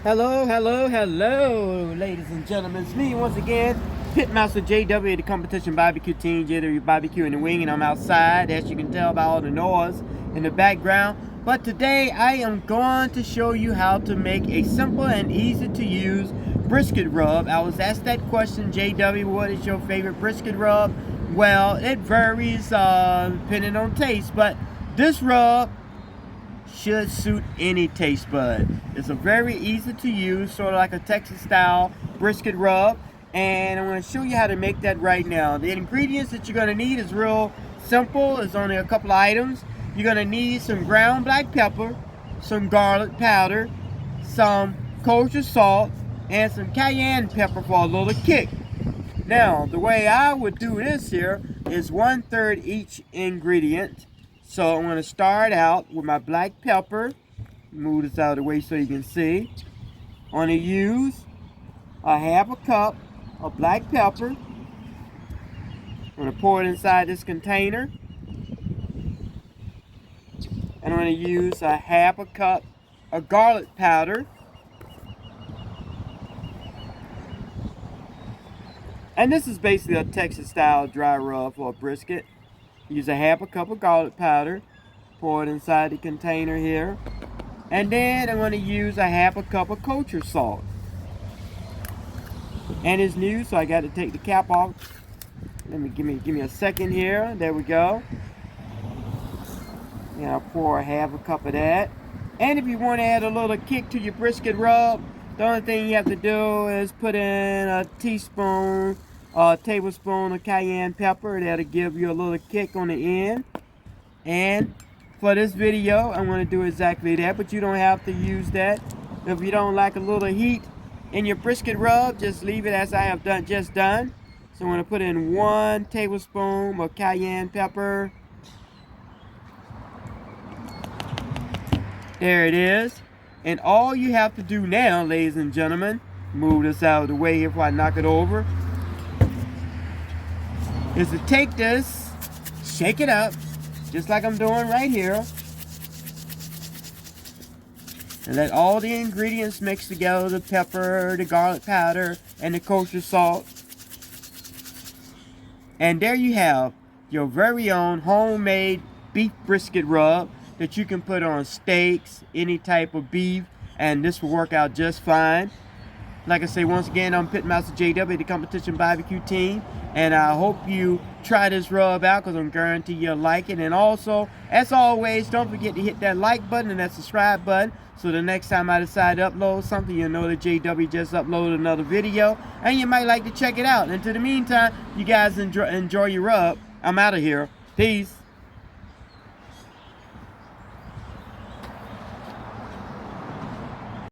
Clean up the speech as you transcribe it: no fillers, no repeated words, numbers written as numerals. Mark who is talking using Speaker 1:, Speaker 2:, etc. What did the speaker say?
Speaker 1: Hello, hello, hello, ladies and gentlemen. It's me once again, Pitmaster JW, the competition barbecue team, JW Barbecue in the Wing, and I'm outside, as you can tell by all the noise in the background. But today I am going to show you how to make a simple and easy to use brisket rub. I was asked that question, JW, what is your favorite brisket rub? Well, it varies depending on taste, but this rub should suit any taste bud. It's a very easy to use, sort of like a Texas style brisket rub, and I'm going to show you how to make that right now. The ingredients that you're going to need is real simple. It's only a couple of items. You're going to need some ground black pepper, some garlic powder, some kosher salt, and some cayenne pepper for a little kick. Now, the way I would do this here is 1/3 each ingredient. So I'm going to start out with my black pepper. Move this out of the way so you can see. I'm going to use a half a cup of black pepper. I'm going to pour it inside this container. And I'm going to use a half a cup of garlic powder. And this is basically a Texas style dry rub for a brisket. Use a half a cup of garlic powder, pour it inside the container here, and then I'm going to use a half a cup of kosher salt. And it's new, so I got to take the cap off. Give me a second here. There we go. And I'll pour a half a cup of that. And if you want to add a little kick to your brisket rub, the only thing you have to do is put in a tablespoon of cayenne pepper. That'll give you a little kick on the end. And for this video, I'm going to do exactly that, but you don't have to use that. If you don't like a little heat in your brisket rub, just leave it as I have just done. So I'm going to put in 1 tablespoon of cayenne pepper. There it is. And all you have to do now, ladies and gentlemen, move this out of the way here before I knock it over, is to take this, shake it up, just like I'm doing right here, and let all the ingredients mix together, the pepper, the garlic powder, and the kosher salt. And there you have your very own homemade beef brisket rub that you can put on steaks, any type of beef, and this will work out just fine. Like I say, once again, I'm Pitmaster JW, the competition barbecue team, and I hope you try this rub out because I'm guaranteed you'll like it. And also, as always, don't forget to hit that like button and that subscribe button so the next time I decide to upload something, you'll know that JW just uploaded another video, and you might like to check it out. And to the meantime, you guys enjoy your rub. I'm out of here. Peace.